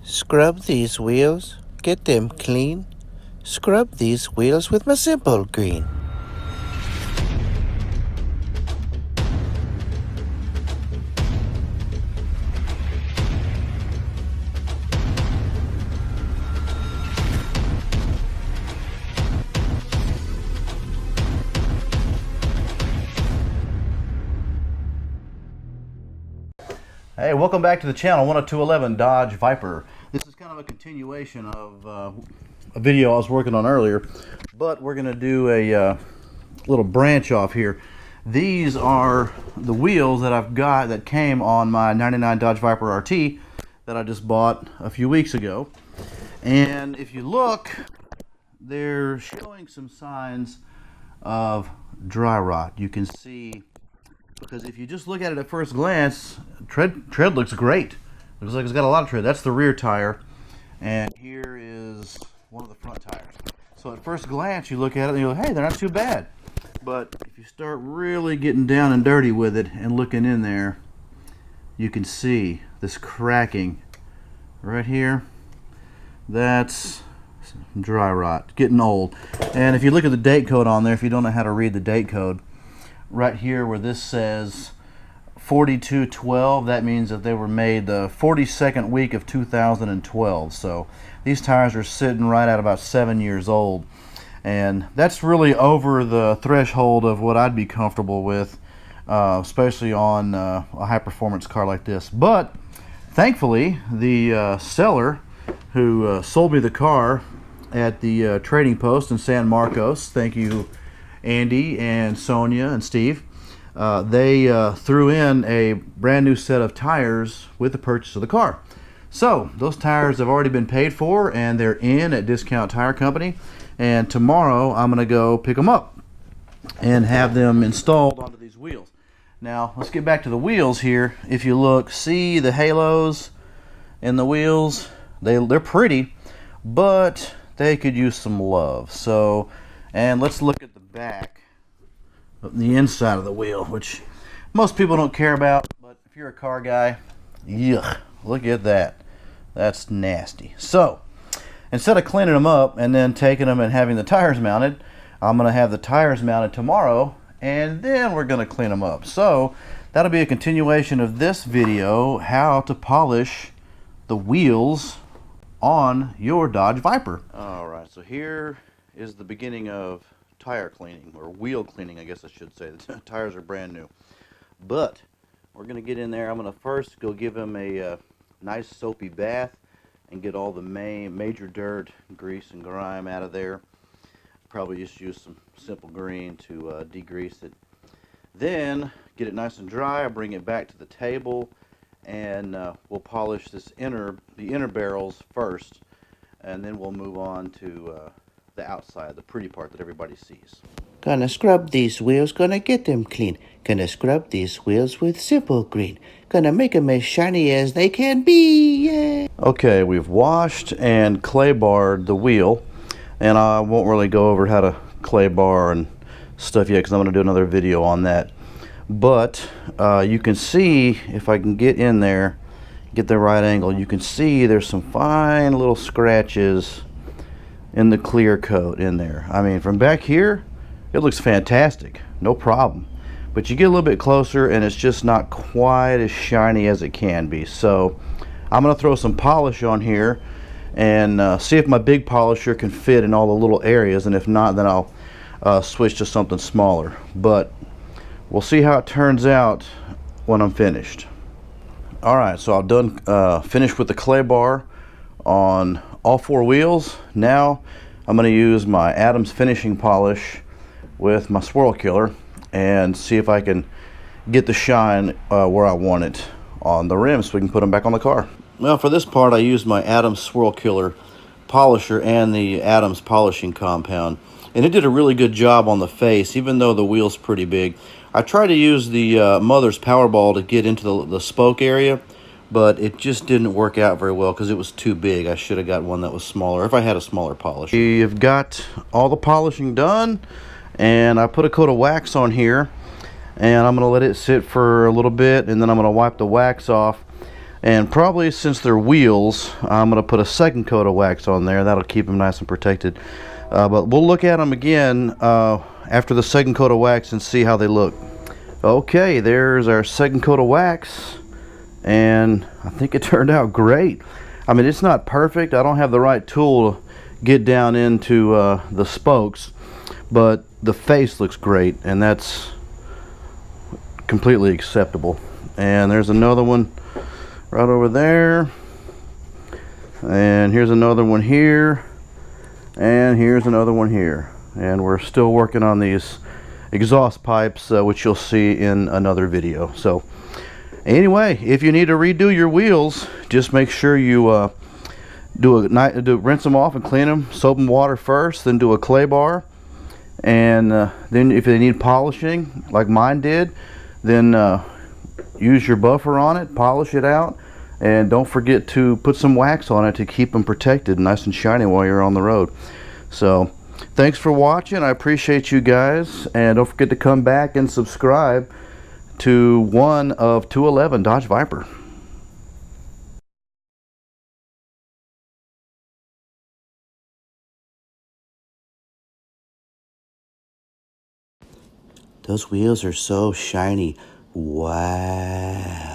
Scrub these wheels, get them clean. Scrub these wheels with my simple green. Hey, welcome back to the channel, 10211 Dodge Viper. This is kind of a continuation of a video I was working on earlier, but we're going to do a little branch off here. These are the wheels that I've got that came on my 99 Dodge Viper RT that I just bought a few weeks ago. And if you look, they're showing some signs of dry rot. You can see, because if you just look at it at first glance, tread looks great. Looks like it's got a lot of tread. That's the rear tire, and here is one of the front tires. So at first glance, you look at it and you go, hey, they're not too bad. But if you start really getting down and dirty with it and looking in there, you can see this cracking right here. That's dry rot, getting old. And if you look at the date code on there, if you don't know how to read the date code, right here where this says 4212, that means that they were made the 42nd week of 2012. So these tires are sitting right at about 7 years old, and that's really over the threshold of what I'd be comfortable with, especially on a high performance car like this. But thankfully the seller who sold me the car at the trading post in San Marcos, thank you Andy and Sonia and Steve, they threw in a brand new set of tires with the purchase of the car. So those tires have already been paid for and they're in at Discount Tire Company, and tomorrow I'm going to go pick them up and have them installed onto these wheels. Now let's get back to the wheels here. If you look, see the halos in the wheels? They're pretty, but they could use some love. So, and let's look at the back, the inside of the wheel, which most people don't care about, but if you're a car guy, yuck, look at that. That's nasty. So instead of cleaning them up and then taking them and having the tires mounted, I'm going to have the tires mounted tomorrow, and then we're going to clean them up. So that'll be a continuation of this video, how to polish the wheels on your Dodge Viper. Alright, so here is the beginning of tire cleaning, or wheel cleaning, I guess I should say. The tires are brand new, but we're going to get in there. I'm going to first go give them a nice soapy bath and get all the major dirt, grease, and grime out of there. Probably just use some simple green to degrease it. Then get it nice and dry. I'll bring it back to the table, and we'll polish the inner barrels first, and then we'll move on to the outside, the pretty part that everybody sees. Gonna scrub these wheels, gonna get them clean. Gonna scrub these wheels with simple green. Gonna make them as shiny as they can be, yeah. Okay, we've washed and clay barred the wheel, and I won't really go over how to clay bar and stuff yet because I'm going to do another video on that. But you can see, if I can get in there, get the right angle, you can see there's some fine little scratches in the clear coat in there. I mean, from back here it looks fantastic, no problem, but you get a little bit closer and it's just not quite as shiny as it can be. So I'm going to throw some polish on here and see if my big polisher can fit in all the little areas, and if not, then I'll switch to something smaller. But we'll see how it turns out when I'm finished. Alright, so I've done finished with the clay bar on all four wheels. Now I'm going to use my Adams finishing polish with my Swirl killer and see if I can get the shine where I want it on the rims so we can put them back on the car. Well, for this part I used my Adams Swirl killer polisher and the Adams polishing compound, and it did a really good job on the face, even though the wheel's pretty big. I tried to use the Mother's Powerball to get into the spoke area, but it just didn't work out very well because it was too big. I should have got one that was smaller if I had a smaller polish. We've got all the polishing done, and I put a coat of wax on here, and I'm going to let it sit for a little bit, and then I'm going to wipe the wax off And probably since they're wheels, I'm going to put a second coat of wax on there. That'll keep them nice and protected. But we'll look at them again after the second coat of wax and see how they look. Okay, there's our second coat of wax, and I think it turned out great. I mean, it's not perfect. I don't have the right tool to get down into the spokes, but the face looks great, and that's completely acceptable. And there's another one right over there, and here's another one here, and here's another one here. And we're still working on these exhaust pipes, which you'll see in another video. So anyway, if you need to redo your wheels, just make sure you rinse them off and clean them, soap and water first, then do a clay bar, and then if they need polishing like mine did, then use your buffer on it, polish it out, and don't forget to put some wax on it to keep them protected nice and shiny while you're on the road. So thanks for watching. I appreciate you guys, and don't forget to come back and subscribe to one of 211 Dodge Viper. Those wheels are so shiny. Wow.